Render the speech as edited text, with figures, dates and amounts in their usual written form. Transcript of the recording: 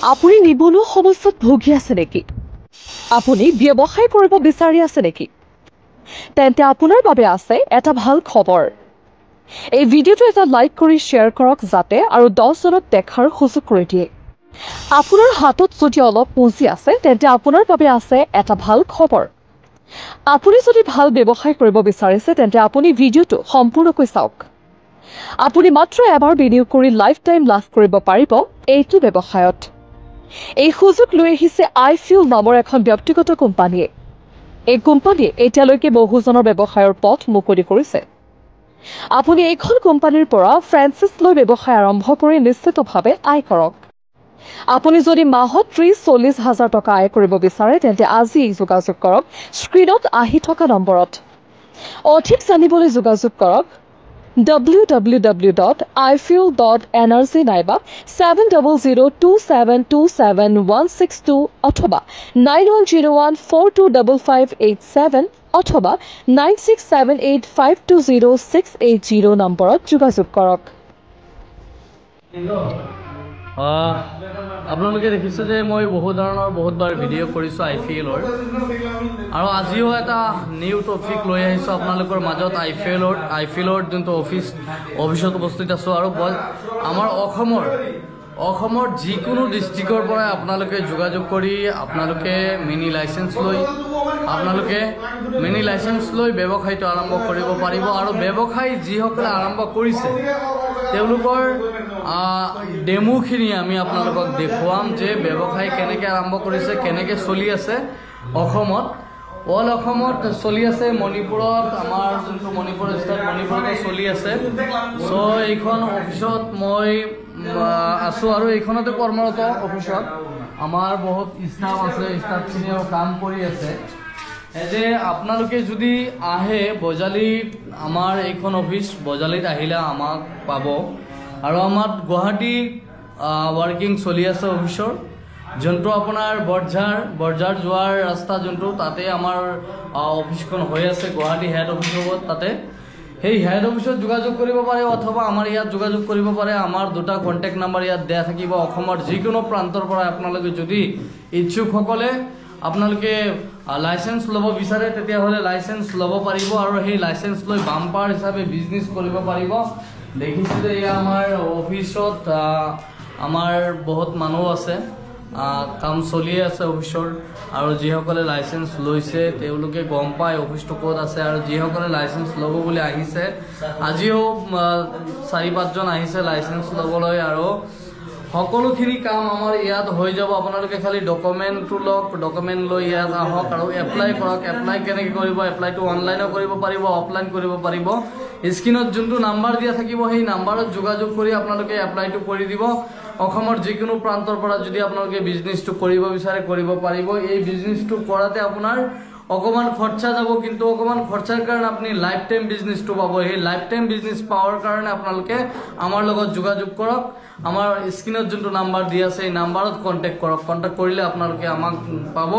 আপুনি নিবনুৱা সমস্যাত ভুগি আছে নেকি? আপুনি ব্যৱসায় কৰিব বিচাৰি আছে নেকি? তেন্তে আপোনাৰ বাবে আছে এটা ভাল খবৰ। এই ভিডিঅ'টো এটা লাইক কৰি শ্বেয়াৰ কৰক যাতে আৰু 10 জনক দেখাৰ সুযোগ কৰি দিয়ে। আপোনাৰ হাতত যদি অলপ পুঁজি আছে তেন্তে আপোনাৰ বাবে আছে এটা ভাল খবৰ। আপুনি যদি ভাল ব্যৱসায় কৰিব বিচাৰিছে তেন্তে আপুনি ভিডিঅ'টো সম্পূৰ্ণকৈ চাওক। আপুনি মাত্ৰ এবাৰ বিনিয়োগ কৰি লাইফ টাইম লাভ কৰিব পাৰিব এইটো ব্যৱসায়ত। এই সুযোগ লৈ আহিছে iFuel নামৰ এখন ব্যক্তিগত কোম্পানীয়ে। এই কোম্পানীয়ে এতিয়ালৈকে বহুজনৰ ব্যৱসায়ৰ পথ মুকলি কৰিছে। আপুনি এইখন কোম্পানীৰ পৰা ফ্ৰেঞ্চাইজ লৈ ব্যৱসায় আৰম্ভ কৰি নিশ্চিতভাৱে আয় কৰক। আপুনি যদি মাহত 30-40 হাজাৰ টকা আয় কৰিব বিচাৰে তেন্তে আজি যোগাযোগ কৰক স্ক্ৰীনত আহি থকা নম্বৰত। অধিক জানিবলৈ যোগাযোগ কৰক www.ifuel.nrg নাইবা 7002727162 অথবা 9101425587 অথবা 9678520680 নম্বৰত যোগাযোগ কৰক। আপোনালোকে দেখিছে যে মই বহুতবাৰ ভিডিঅ' কৰিছোঁ iFuelৰ আৰু আজিও এটা নিউ টপিক লৈ আহিছোঁ আপোনালোকৰ মাজত iFuelৰ যোনটো অফিচত উপস্থিত আছোঁ আৰু আমাৰ অসমৰ যিকোনো ডিষ্ট্ৰিক্টৰ পৰা আপোনালোকে যোগাযোগ কৰি আপোনালোকে মিনি লাইচেন্স লৈ ব্যৱসায়টো আৰম্ভ কৰিব পাৰিব আৰু ব্যৱসায় যিসকলে আৰম্ভ কৰিছে তেওঁলোকৰ ডেমোখিনি আমি আপোনালোকক দেখুৱাম যে ব্যৱসায় কেনেকৈ আৰম্ভ কৰিছে, কেনেকৈ চলি আছে অসমত। অসমত চলি আছে, মণিপুৰত আমাৰ যোনটো মণিপুৰ ষ্টেট মণিপুৰতো চলি আছে। চ' এইখন অফিচত মই আছোঁ আৰু এইখনতে কৰ্মৰত অফিচত আমাৰ বহুত ষ্টাফ আছে, ষ্টাফখিনিও কাম কৰি আছে। যে আপোনালোকে যদি আহে বজালীত, আমাৰ এইখন অফিচ বজালীত আহিলে আমাক পাব আৰু আমাৰ গুৱাহাটী ৱৰ্কিং চলি আছে অফিচৰ যোনটো আপোনাৰ বৰঝাৰ যোৱাৰ ৰাস্তা যোনটো তাতে আমাৰ অফিচখন হৈ আছে গুৱাহাটী হেড অফিচত। তাতে সেই হেড অফিচত যোগাযোগ কৰিব পাৰে অথবা আমাৰ ইয়াত যোগাযোগ কৰিব পাৰে। আমাৰ দুটা কণ্টেক্ট নাম্বাৰ ইয়াত দিয়া থাকিব। অসমৰ যিকোনো প্ৰান্তৰ পৰা আপোনালোকে যদি ইচ্ছুকসকলে আপোনালোকে লাইচেন্স ল'ব বিচাৰে তেতিয়াহ'লে লাইচেন্স ল'ব পাৰিব আৰু সেই লাইচেন্স লৈ বাম্পাৰ হিচাপে বিজনেছ কৰিব পাৰিব। দেখিছোঁ যে এয়া আমাৰ অফিচত আমাৰ বহুত মানুহ আছে, কাম চলিয়ে আছে অফিচৰ আৰু যিসকলে লাইচেন্স লৈছে তেওঁলোকে গম পায় অফিচটো ক'ত আছে আৰু যিসকলে লাইচেন্স ল'ব বুলি আহিছে আজিও 4-5 জন আহিছে লাইচেন্স ল'বলৈ আৰু সকলোখিনি কাম আমাৰ ইয়াত হৈ যাব। আপোনালোকে খালি ডকুমেণ্টটো লওক, ডকুমেণ্ট লৈ ইয়াত আহক আৰু এপ্লাই কৰক। এপ্লাই কেনেকৈ কৰিব? এপ্লাইটো অনলাইনো কৰিব পাৰিব, অফলাইন কৰিব পাৰিব। স্ক্ৰীনত যোনটো নাম্বাৰ দিয়া থাকিব সেই নাম্বাৰত যোগাযোগ কৰি আপোনালোকে এপ্লাইটো কৰি দিব। অসমৰ যিকোনো প্ৰান্তৰ পৰা যদি আপোনালোকে বিজনেছটো কৰিব বিচাৰে কৰিব পাৰিব। এই বিজনেছটো কৰাতে আপোনাৰ অকণমান খৰচা যাব, কিন্তু অকণমান খৰচাৰ কাৰণে আপুনি লাইফ টাইম বিজনেছটো পাব। সেই লাইফ টাইম বিজনেছ পাৱাৰ কাৰণে আপোনালোকে আমাৰ লগত যোগাযোগ কৰক। আমাৰ স্ক্ৰীনত যোনটো নাম্বাৰ দিয়া আছে এই নাম্বাৰত কণ্টেক্ট কৰক। কণ্টেক্ট কৰিলে আপোনালোকে আমাক পাব।